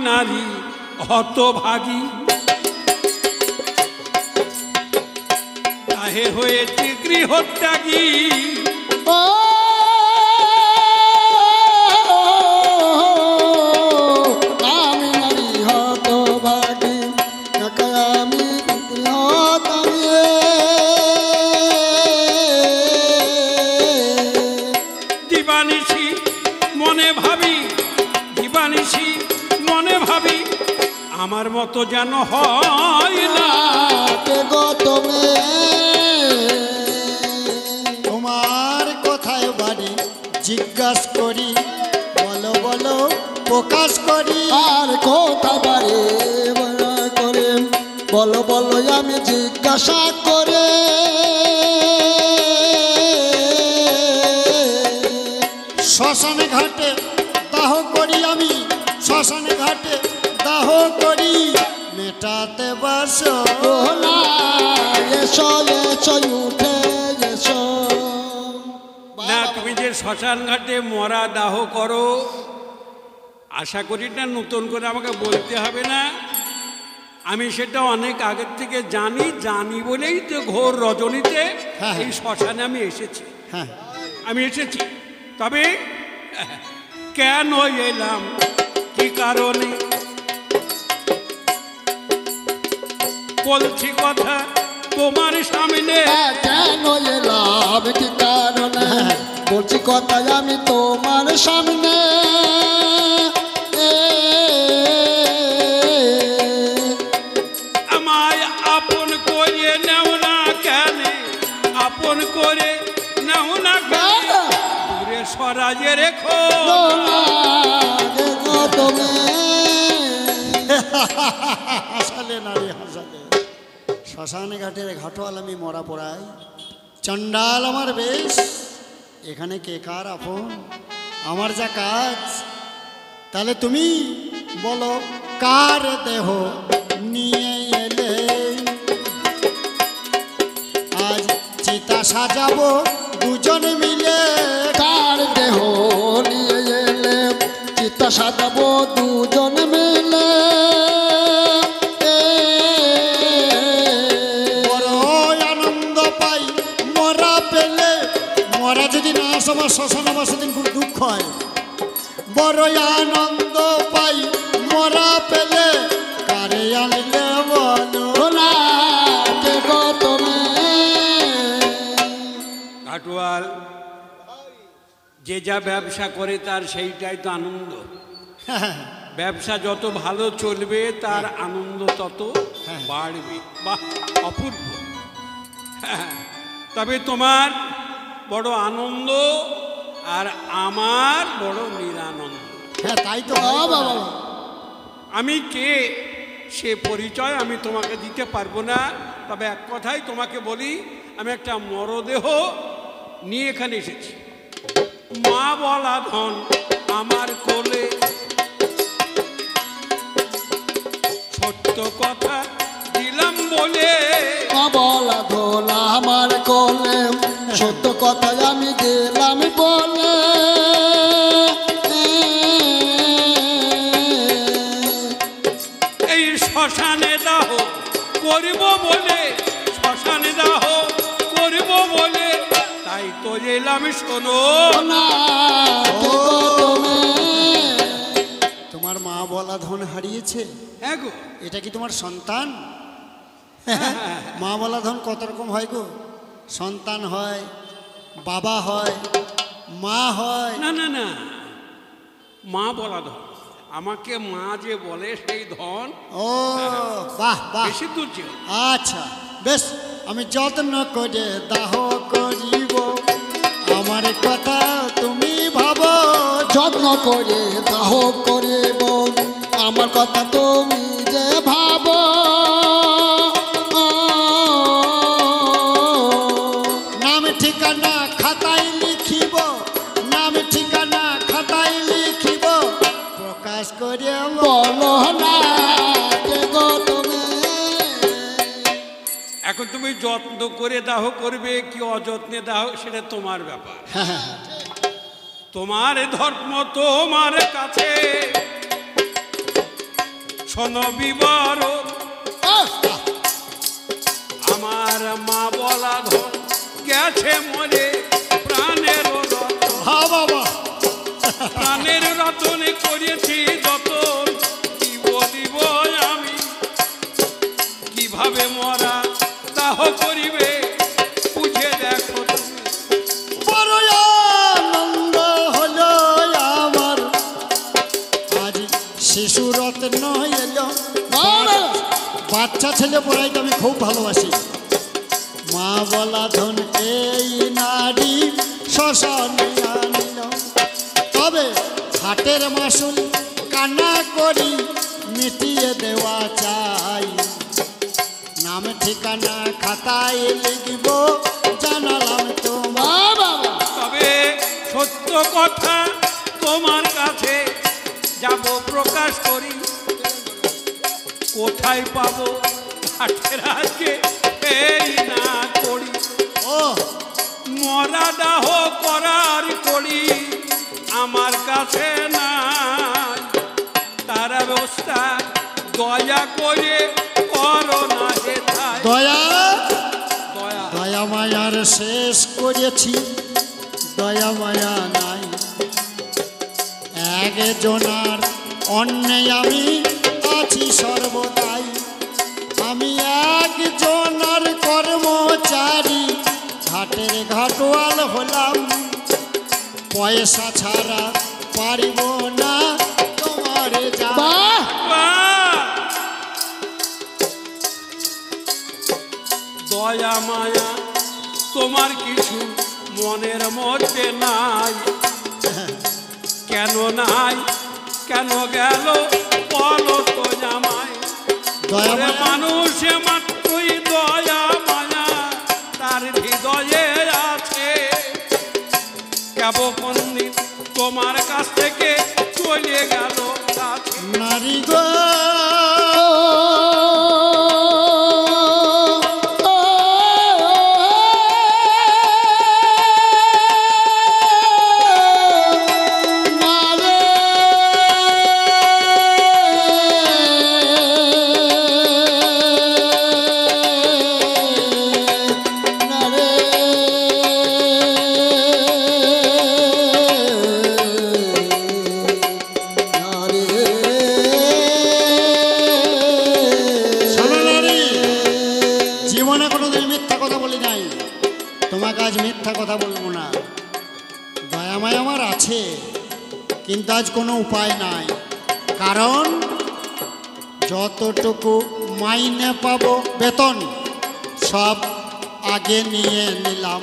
নারী হতভাগী, তাহে হয়েছে গৃহত্যাগী। আমি নারী হতভাগী, আমি গৃহত্যাগী। দিবানিশি মনে ভাবি, দিবানিশি মনে ভাবি, আমার মতো যেন হয় না। তোমার কোথায় বাড়ি জিজ্ঞাসা করি, বলো বলো প্রকাশ করি। আর কোথা বাড়ি করে বলো বলো আমি জিজ্ঞাসা করে। শ্মশানে ঘাটে দাহ করি আমি, শ্মশানে ঘাটে দাহ করি, মেটাতে বাসো না এসো এসো উঠে এসো। না, তুমি যে শ্মশান ঘাটে মরা দাহ করো, আশা করি না নতুন করে আমাকে বলতে হবে না। আমি সেটা অনেক আগের থেকে জানি, জানি বলেই তো ঘোর রজনীতে এই শ্মশানে আমি এসেছি। হ্যাঁ, আমি এসেছি, তবে কেন এলাম, কি কারণে বলছি কথা তোমার সামনে। কেন এলাম কি কারণে বলছি কথা আমি তোমার সামনে। আমায় আপন করে নেও না কেন, আপন করে নেও না কেন, দূরে সরাজে রেখো হাসালে নারী হাসালে। শ্মশানে ঘাটের ঘাটওয়াল আমি মরা পড়াই, চণ্ডাল আমার বেশ, এখানে কে কার আপন, আমার যা কাজ। তাহলে তুমি বলো কার দেহ নিয়ে এলে, আজ চিতা সাজাবো দুজন মিলে। কার দেহ নিয়ে এলে চিতা সাজাবো দুজন মিলে। বড় আনন্দ পাই মরা পেলে, মরা যদি না আসে আমার শ্মশানে আমার সেদিন খুব দুঃখ হয়। বড় আনন্দ পাই মরা পেলে, কারে আনলে বলো না কে গো তুমি। ঘাটওয়াল যে যা ব্যবসা করে তার সেইটাই তো আনন্দ। ব্যবসা যত ভালো চলবে তার আনন্দ তত বাড়বে। বাহ, অপূর্ব। তবে তোমার বড় আনন্দ আর আমার বড় নিরানন্দ। হ্যাঁ তাই তো বাবা আমি কে সে পরিচয় আমি তোমাকে দিতে পারবো না, তবে এক কথাই তোমাকে বলি, আমি একটা মরদেহ নিয়ে এখানে এসেছি। মা বলা ধন আমার কোলে, সত্য কথা দিলাম বলে। বলা ধোলা আমার কোলে, সত্য কথা আমি দিলাম বলে। এই শ্মশানে দাহ করব বলে, শ্মশানে দাহ করব বলে, তাই তো এলাম শোনো। না কে গো তুমি। তোমার মা বলা ধন হারিয়েছে, হ্যাঁ গো, এটা কি তোমার সন্তান? মা বলা ধন কত রকম হয় গো, সন্তান হয়, বাবা হয়, মা হয়। না না না, মা বলা ধন, আমাকে মা যে বলে সেই ধন। ও বাহ বাহ, বেশি দূর যে আচ্ছা বেশ, আমি যত্ন করে দাহ করিব, আমার কথা তুমি ভাবো। যত্ন করে দাহ করিব, আমার কথা তুমি যে ভাবো। নাম ঠিকানা খাতায় লিখিব, নাম ঠিকানা খাতায় লিখিব, প্রকাশ করে বলো না কে গো তুমি। এখন তুমি যত্ন করে দাহ করবে কি অযত্নে দাহ সেটা তোমার ব্যাপার। তোমার ধর্ম তোমার কাছে, শোনো বিবরণ আমার মা বলা ধন গেছে মরে প্রাণের রতন হ্যাঁ বাবা প্রাণের রতনে করেছি যতন কি বলিব আমি কিভাবে মরা দাহ করিবে বুঝে দেখো তুমি বড় আনন্দ হলো আমার আজ শিশু রত্ন এলো বাচ্চা ছেলে পড়াইতে আমি খুব ভালোবাসি মা বলা ধন এই নারী শ্মশানে আনিল তবে হাটের মাসুল কান্না করি মিটিয়ে দেওয়া চাই নাম ঠিকানা খাতায় লিখব জানালাম তোমার তবে সত্য কথা তোমার কাছে যাব প্রকাশ করি কোথায় পাবো হাটের আজকে এই না করি ও মরা দাহ করার করি আমার কাছে নাই তার ব্যবস্থা দয়া করে করো না হে তাই দয়া দয়া দয়া মায়ার শেষ করেছি দয়া মায়া নাই একজনার অন্যে আমি আছি সর্বদাই আমি একজনার কর্মচারী ঘাটের ঘাটোয়াল হলাম পয়সা ছাড়া পারিব না তোমার যা বাহ! দয়া মায়া তোমার কিছু মনের মধ্যে নাই কেন নাই কেন গেল বলো তো জামাই দয়া ওরে মায়া মানুষে মাত্রই দয়া মায়া তার হৃদয়ে আছে কেবল কোনদিন তোমার কাছ থেকে চলে গেল কাছে নারী গো শোনো নারী, জীবনে কোনোদিন মিথ্যা কথা বলি নাই তোমাকে আজ মিথ্যা কথা বলবো না দয়া মায়া আমার আছে কিন্তু আজ কোনো উপায় নাই কারণ যতটুকু মাইনে পাবো বেতন সব আগে নিয়ে নিলাম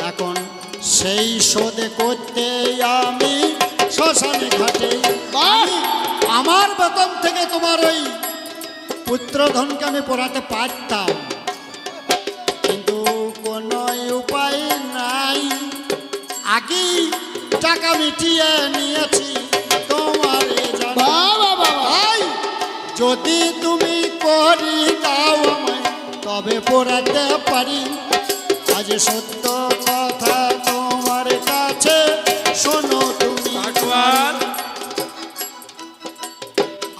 এখন সেই শোধে করতে আমি শ্মশানে ঘাটে আমার বেতন থেকে তোমার ওই পুত্রধনকে আমি পড়াতে পারতাম কিন্তু কোনো উপায় নাই আগেই টাকা মিটিয়ে নিয়েছি তোমার যদি তুমি করি দাও আমায় তবে পড়াতে পারি আজ সত্য কথা তোমার কাছে শোনো তুমি ভগবান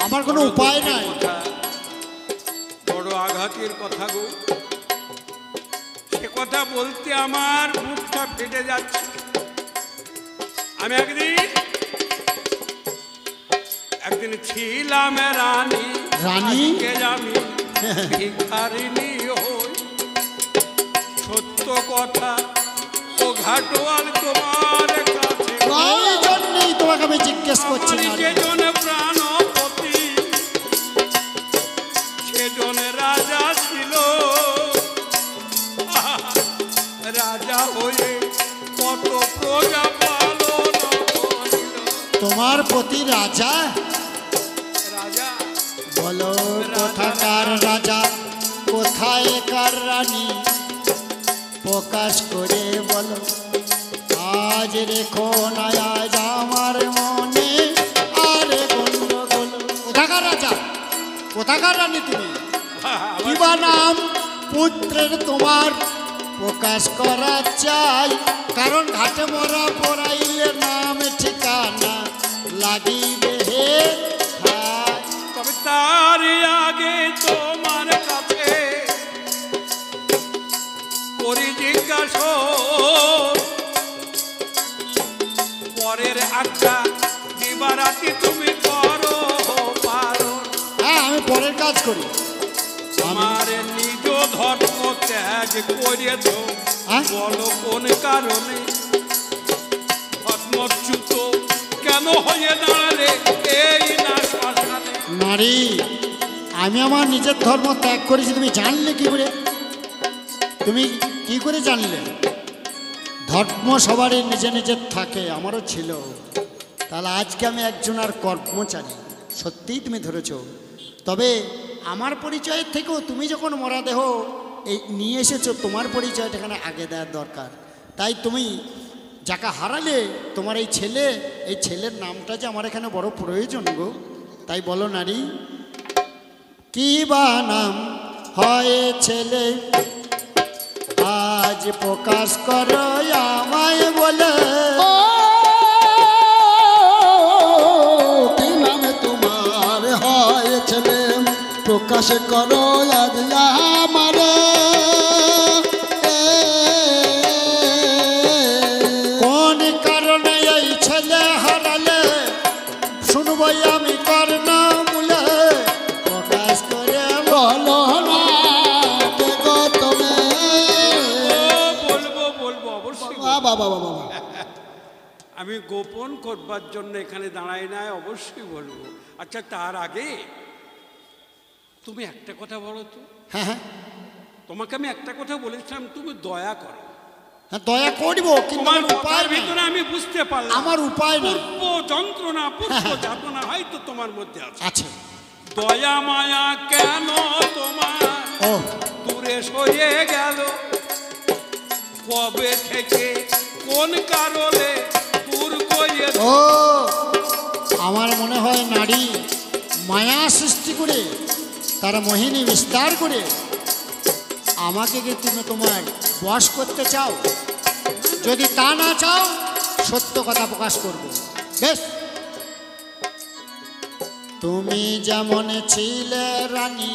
আমার কোনো উপায় নাই কথা, বড় আঘাতের কথা গো সে কথা বলতে আমার মুখটা ফেটে যাচ্ছে আমি একদিন ছিলাম রানী রানী? আজকে আমি ভিখারিনী হই সত্য কথা ও ঘাটোয়াল তোমার কাছে এই জন্যই তোমাকে আমি জিজ্ঞেস করছি আমার নারী। যেজন প্রাণপতি সেজন রাজা ছিল রাজা হয়ে কত প্রজা পালন করিল তোমার প্রতি রাজা রাজা বলো কোথাকার রাজা কোথায় কার রানী প্রকাশ করে বলো আজ রেখো না আজ আমার মনে আরে গন্ডগোল কোথাকার রাজা কোথাকার রানী তুমি কিবা নাম পুত্রের তোমার প্রকাশ করা চাই কারণ ঘাটে মরা পড়াইলে নাম ঠিকানা লাগিবে হে হায়। তবে তা তোমার কাছে করি জিজ্ঞাসা, পরের আজ্ঞা দিবারাতি তুমি করো পারো। হ্যাঁ, আমি পরের কাজ করি। আমার নিজ ধর্ম ত্যাগ করেছ, হ্যাঁ? বলো কোন কারণে ধর্মচ্যুত কেন হয়ে দাঁড়ালে এই না শ্মশানে? নারী, আমি আমার নিজের ধর্ম ত্যাগ করেছি, তুমি জানলে কি করে? তুমি কি করে জানলে? ধর্ম সবারই নিজে নিজের থাকে, আমারও ছিল। তাহলে আজকে আমি একজন আর কর্মচারী, সত্যিই তুমি ধরেছ। তবে আমার পরিচয়ের থেকেও তুমি যখন মরা দেহ এই নিয়ে এসেছো, তোমার পরিচয়টা এখানে আগে দেওয়ার দরকার। তাই তুমি যাকে হারালে, তোমার এই ছেলের নামটা যে আমার এখানে বড় প্রয়োজন গো। তাই বলো নারী, কি বা নাম হয় ছেলে, আজ প্রকাশ করো আমায় বলে। ও কি নামে তোমার হয় ছেলে, প্রকাশ করো আজ আমারে। কোন কারণে এই ছেলে হারালে, শুনবো আমি কর্ণমূলে। প্রকাশ করে বলো না কে গো তুমি। বলবো অবশ্যই। বাবা বাবা বাবা, আমি গোপন করবার জন্য এখানে দাঁড়াই নাই, অবশ্যই বলবো। আচ্ছা, তার আগে তুমি একটা কথা বলো তো। হ্যাঁ হ্যাঁ তোমাকে আমি একটা কথা বলেছিলাম, তুমি দয়া করো। হ্যাঁ, দয়া করব, কিন্তু তোমার আমার উপায় কথার নেই। ভিতরে আমি বুঝতে পারলাম আমার উপায় নেই। পূর্ব যন্ত্রণা, পূর্ব যাতনা হয়তো তোমার মধ্যে আছে। আচ্ছা, দয়া মায়া কেন তোমার ও দূরে সরে গেল? কবে থেকে কোন কারণে দূর করে? ও আমার মনে হয় নারী মায়া সৃষ্টি করে, তার মোহিনী বিস্তার করে আমাকে কি তুমি তোমার বশ করতে চাও? যদি তা না চাও, সত্য কথা প্রকাশ করব। বেশ, তুমি যেমন ছিলে রানী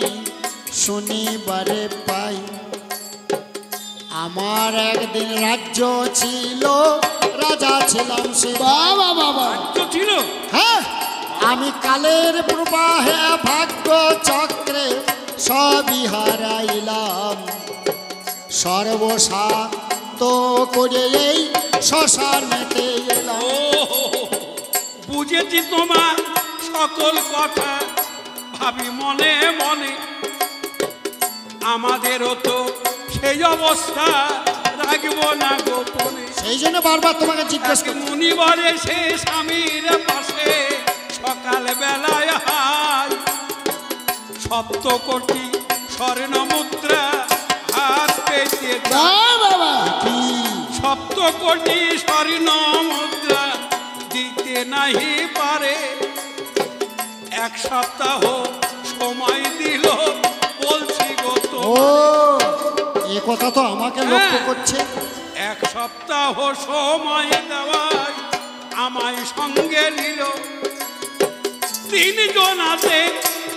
শনিবারে পাই, আমার একদিন রাজ্য ছিল, রাজা ছিলাম সে। বাবা বাবা, তো ছিল। হ্যাঁ, আমি কালের প্রবাহে ভাগ্য চক্রে সবই হারাইলাম, সর্বশান্ত করে এই শ্মশানেতে এলাম। ও বুঝেছি তোমার সকল কথা, ভাবি মনে মনে আমাদেরও তো সেই অবস্থা, রাখবো না গোপনে। সেই জন্য বারবার তোমাকে জিজ্ঞেস করি। মুনিবারে সে স্বামীর পাশে সকাল বেলায় হাই, সপ্তকোটি স্বর্ণ মুদ্রা হাত পেতে। বাবা কি সপ্তকোটি স্বর্ণ মুদ্রা দিতে নাহি পারে, এক সপ্তাহ সময় দিল, বলছি গো তো। ও, এ কথা তো আমাকে লক্ষ্য করছে। এক সপ্তাহ সময় দেওয়ায় আমায় সঙ্গে নিল, তিনজন আছে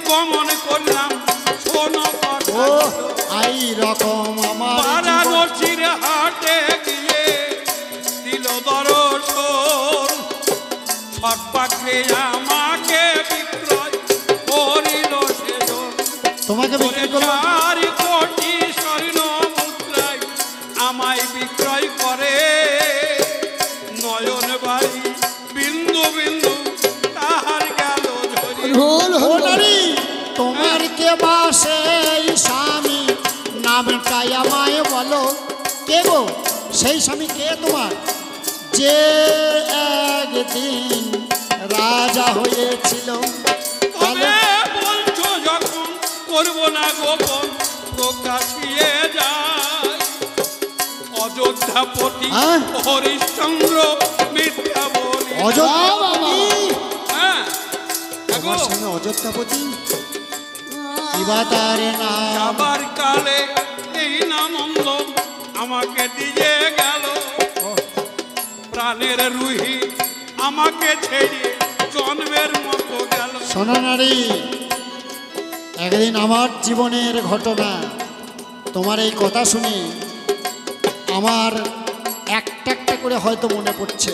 গমন করলাম, শোনো ও এই রকম আমার জীবন। বারাণসীর হাটে গিয়ে দিল দর্শন, সর্বাগ্রে আমাকে বিক্রয় করিল সেজন। তোমাকে বিক্রি করবো? 4 কোটি স্বর্ণ মুদ্রায় আমায় বিক্রয় করে, নয়ন বাড়ি বিন্দু বিন্দু তাহার গেল ঝরি। ভুল ও হলো। নারী, তোমার কে বা সেই স্বামী, নামটাই আমায় বলো। কে গো সেই স্বামী? কে তোমার? যে একদিন রাজা হয়েছিল। তবে বলছো যখন করবো না গোপন, প্রকাশিয়ে যায়। অযোধ্যাপতি হ্যাঁ? হরিশ্চন্দ্র মিথ্যা বলি। অযোধ্যাপতি? হ্যাঁ, আমার দেখো, সঙ্গে অযোধ্যাপতি? কিবা তার নাম? যাবার কালে এই নানন্দ আমাকে দিয়ে গেল, প্রাণের রুহি আমাকে ছেড়ে জন্মের মতো গেল। শোনো নারী, একদিন আমার জীবনের ঘটনা, তোমার এই কথা শুনে আমার একটা একটা করে হয়তো মনে পড়ছে।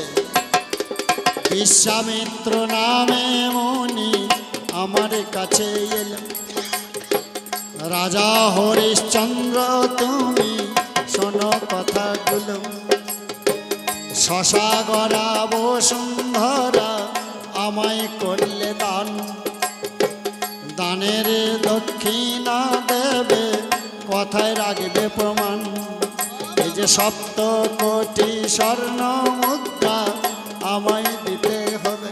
বিশ্বামিত্র নামে মুনি আমার কাছে এলেন, রাজা হরিশ্চন্দ্র তুমি শোনো কথাগুলো। শশাগরা বসুন্ধরা আমায় করলে দান, দানের দক্ষিণা দেবে কথায় রাখবে প্রমাণ। এই যে 7 কোটি স্বর্ণ মুদ্রা আমায় দিতে হবে,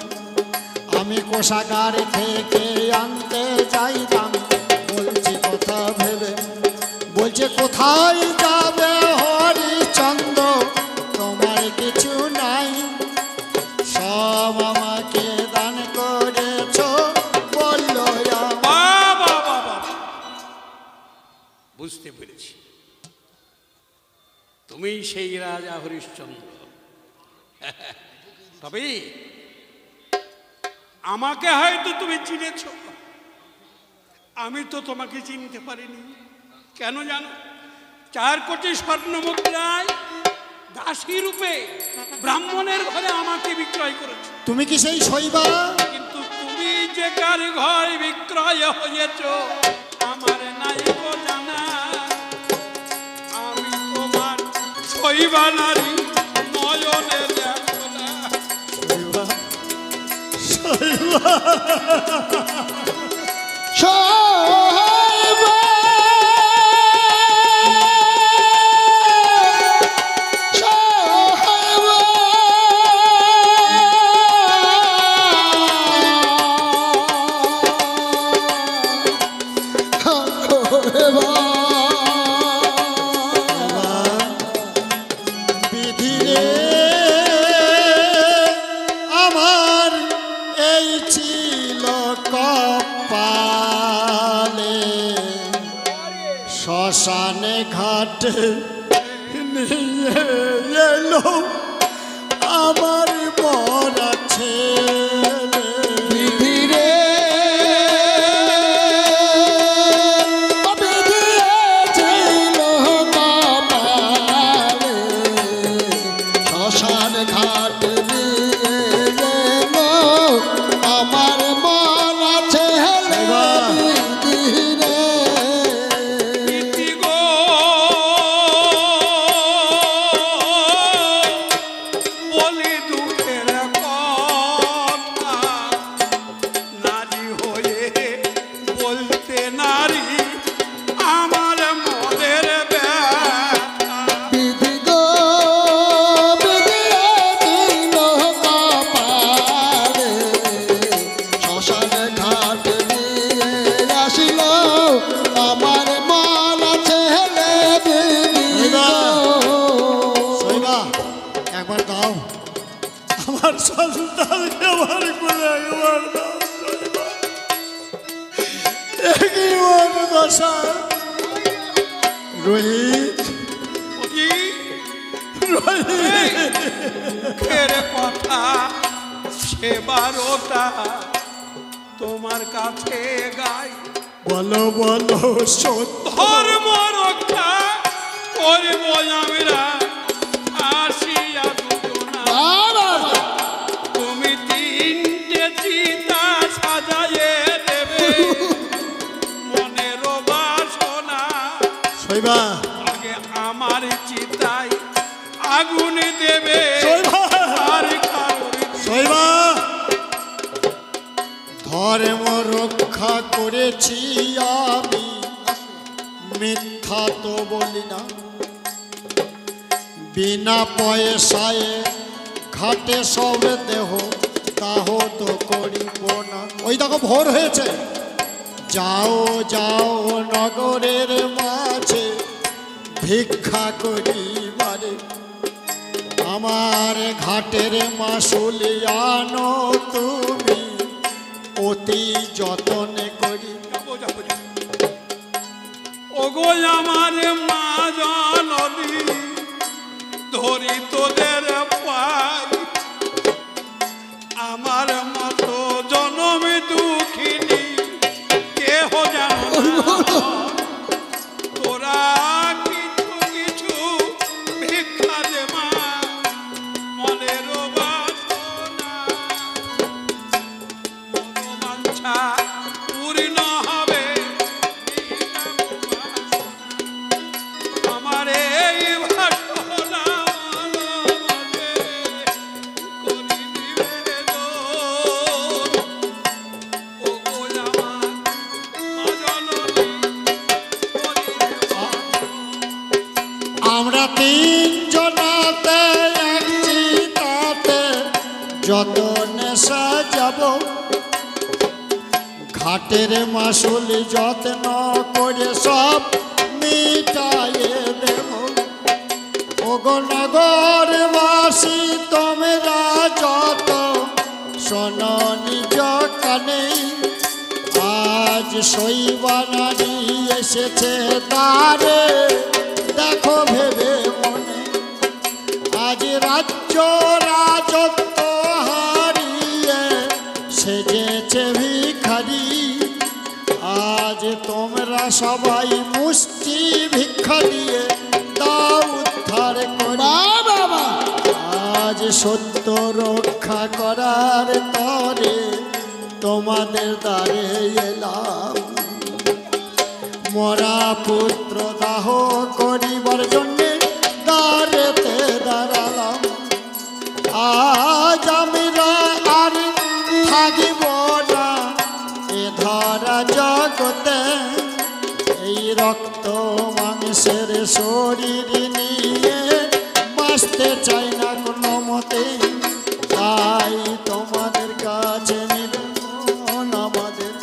আমি কোষাগার থেকে আনতে চাইতাম, বলছি কথা ভেবে। বলছে কোথায় যাবে হরিচন্দ্র, তোমার কিছু নাই, সব আমাকে দান করেছ বলল। বুঝতে পেরেছি, তুমি সেই রাজা হরিশ্চন্দ্র। তবে আমাকে হয়তো তুমি চিনেছ, আমি তো তোমাকে চিনতে পারিনি। কেন জানো? 4 কোটি স্বর্ণ মুদ্রায় দাসী রূপে ব্রাহ্মণের ঘরে আমাকে বিক্রয় করেছ। তুমি কি সেই শৈবা? কিন্তু তুমি যে কার ঘর বিক্রয় হয়েছ আমার নাই গো জানা। আমি তোমার শৈবা নারী নয়নে দেখো না। শ্মশানে ঘাটে নিয়ে এলো আমার মরা ছেলে। বিধিরে বিধিয়েছিল কপালে, শ্মশান ঘাট নিয়ে এলো আমার মরা ছেলে। বিধিরে ইতি গো বলি দুঃখের কথা, নারী হয়ে বলতে নারী আমার মনের ব্যথা। বিধি গো বিধিয়েছিল কপালে, শ্মশান ঘাট নিয়ে আসিল আমার মরা ছেলে। বিধি গো শৈবা একবার দাও, আমার সন্তানকে আমার কোলে একবার দাও শৈবা। একই মন দশা। রোহিত, ওই রোহিত দুঃখের কথা সেবারটা তোমার কাছে গাই। বলো বলো সত্য। ধর্ম রক্ষা করব আমরা আসিয়া দুজনা। তুমি 3টে চিতা সাজাইয়ে দেবে মনের বাসনা। শৈবা আগে আমার চিতায় আগুন দেবে শৈবা আর কারোর শৈবা, ধর্ম রক্ষা করেছি আমি, মিথ্যা তো বলি না। বিনা পয়সায় ঘাটে সব দেহ দাহ তো করিব না। ওই দেখো ভোর হয়েছে, যাও যাও নগরের মাঝে ভিক্ষা করিবারে, আমার ঘাটের মাসুল আনো তুমি অতি যতনে করি। যাবো যাবো যাবো। ওগো আমার মা জননী ধরি তোদের পাই, আমার মতো জনম দুঃখিনী কেহ জানো তিনজনাতে এক চিতাতে যতনে সাজাব, ঘাটের মাসুল যত্ন করে সব মিটাইয়ে দেব। ওগো নগরবাসী তোমরা যত শোনো নিজ কানে, আজ শৈবানারি এসেছে তারে দেখো ভেবে মনে। আজ রাজ্য রাজত্ব হারিয়ে সেজেছে ভিখারি, আজ তোমরা সবাই মুষ্টি ভিক্ষা দিয়ে দাও উদ্ধার করে। আজ সত্য রক্ষা করার তরে তোমাদের দ্বারে এলাম, মরা পুত্র দাহ করিবার জন্যে দ্বারেতে দাঁড়ালাম। আজ আমরা আর থাকিব না এ ধরা জগতে, এই রক্ত মাংসের শরীর নিয়ে বাঁচতে চাই না কোনো মতে। তাই তোমাদের কাছে নিবেদন আমাদের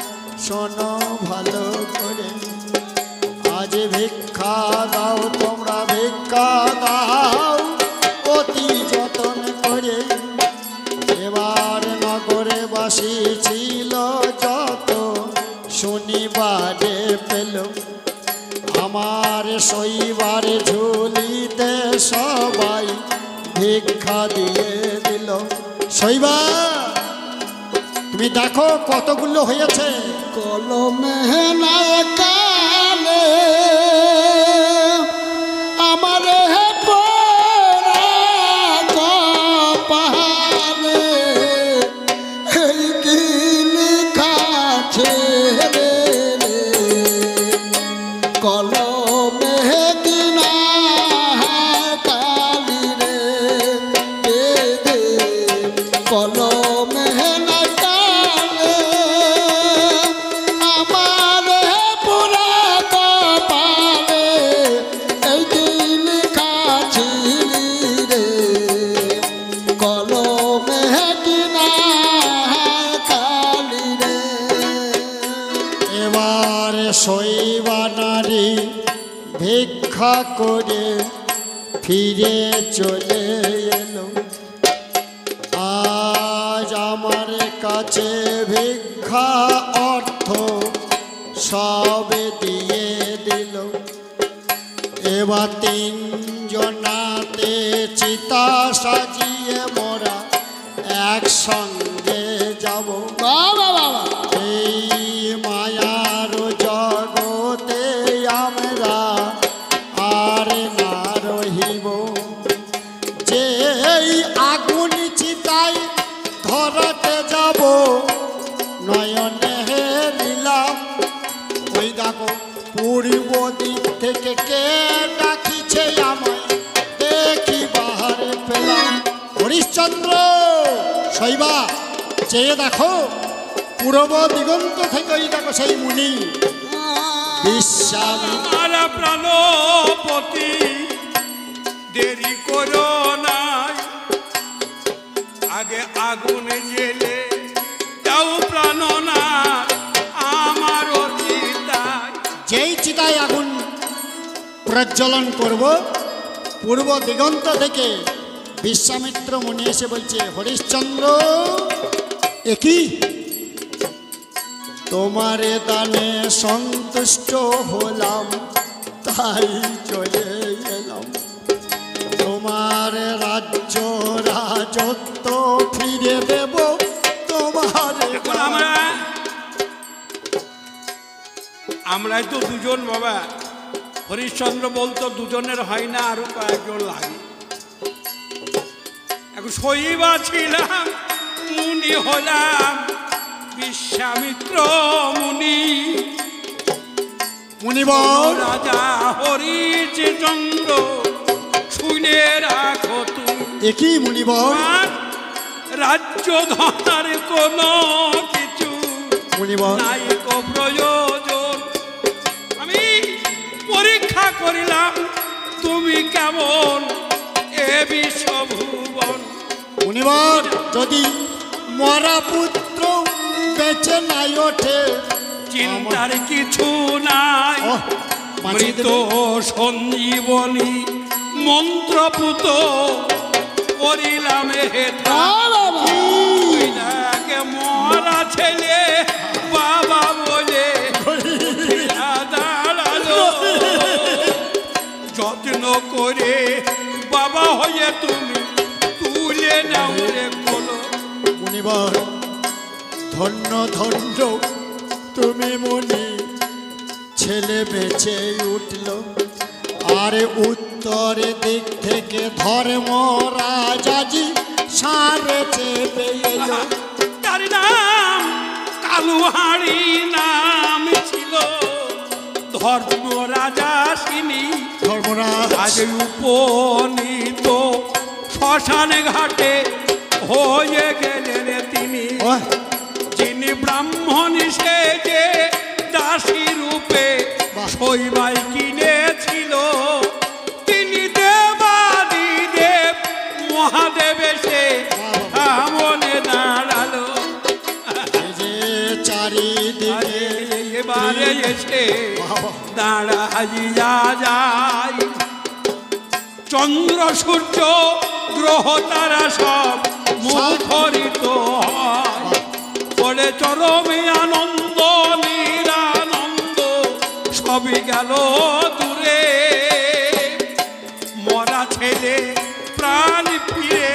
শোনো ভালো করে। আজ ভিক্ষা দাও তোমরা ভিক্ষা দাও অতি যতন করে। এবার নগরে বাসী ছিল যত শনিবারে পেল, আমার শৈবার ঝুলিতে সবাই ভিক্ষা দিয়ে দিল। শৈবা তুমি দেখো কতগুলো হয়েছে। কলমে না কালে আমার পরা কপালে এই কি লিখাছে রে, কলমে কিনা কালি রে দে, কলমে না কালে আমার পুরা কপালে এই কি লিখাছিলি রে, কলমে কিনা কালি রে। এবার শৈবা নারী ভিক্ষা করে ফিরে চলে এলো। আজ আমার কাছে ভিক্ষা অর্থ সব দিয়ে দিল। এবার তিনজনাতে চিতা সাজিয়ে মোরা একসঙ্গে যাব। বাবা বাবা এই মায়ার জগতে আমরা আর না রহিব, যে এই আগুন চিতায় ধরাতে যাব নয়নে নিলাম। ওই দেখো পূর্ব দিক থেকে কে ডাকিছে আমায়, দেখি বাহারে পেলাম হরিশ্চন্দ্র। শৈবা চেয়ে দেখো পূর্ব দিগন্ত থেকে ওই দেখো সেই মুনি বিশ্বামিত্র। আমার প্রাণপতি দেরি করো নাই, আগে আগুনে জেলে দাও প্রাণ না আমার চিতায়। যেই চিতায় আগুন প্রজ্বলন করব, পূর্ব দিগন্ত থেকে বিশ্বামিত্র মুনি এসে বলছে, হরিশ্চন্দ্র একই তোমারে দানে সন্তুষ্ট হলাম, তাই চলে এলাম। তোমার রাজ্য রাজত্ব ফিরে দেব তোমার। আমরাই তো দুজন বাবা, হরিশ্চন্দ্র বলতো দুজনের হয় না, আরো কয়েকজন লাগে। এখন শৈবা ছিলাম, মুনি হলাম বিশ্বামিত্র মুনি। মুনিবর রাজা হরিশ্চন্দ্র শুনে রাখো তুমি, একই মুনিবর রাজ্য ধনার কোনো কিছু মুনিবর নাই কো প্রয়োজন। আমি পরীক্ষা করিলাম তুমি কেমন এ বিশ্বভুবন। মুনিবর যদি মরা পুত্র বেঁচে নাই ওঠে, চিন্তার কিছু নাই, ওহ, বাঁচিয়ে মৃত দেবে। সঞ্জীবনী মন্ত্রপুত করিলাম হেতা। ওইটাকে মরা ছেলে বাবা বলে উঠিয়া দাঁড়ালো। যত্ন করে বাবা হয়ে তুমি তুলে নাও রে কোলো। মুনিবর ধন্য ধন্য তুমি মুনি, ছেলে বেঁচে উঠল। আর উত্তরে দিক থেকে ধর্মরাজাজি সারে চেপে এলো। তার নাম কালুহাড়ি নাম ছিল, ধর্ম রাজা সিনি। ধর্মরাজ আজ উপনীত শ্মশান ঘাটে হয়ে গেলেন তিনি। ওহ, যিনি ব্রাহ্মণ সেজে দাসী রূপে শৈবাই কিনেছিল, তিনি দেবাদিদেব মহাদেব এসে সামনে দাঁড়ালো। এই যে চারিদিকে এবারে এসে দাঁড়াইয়া যায়, চন্দ্র সূর্য গ্রহ তারা সব মুখরিত হয়। পরে চরমে আনন্দ নিরানন্দ সবই গেল দূরে। মরা ছেলে প্রাণ ফিরে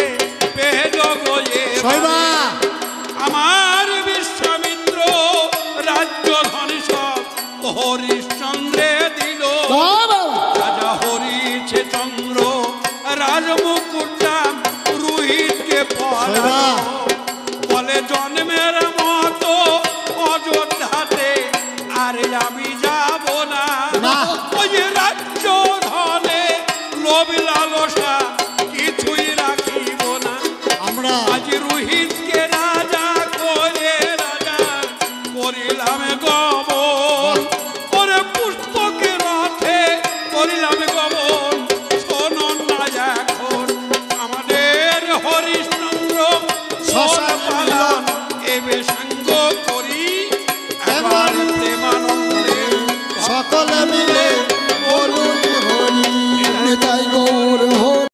পেল গয়ে। শৈবা আমার বিশ্বামিত্র রাজ্য ধন সব হরিশ্চন্দ্রে দিল। রাজা হরিছে চন্দ্র রাজমুকুটটা রোহিতকে পরালো। বলে জন্মের মতো অযোধ্যাতে আর আমি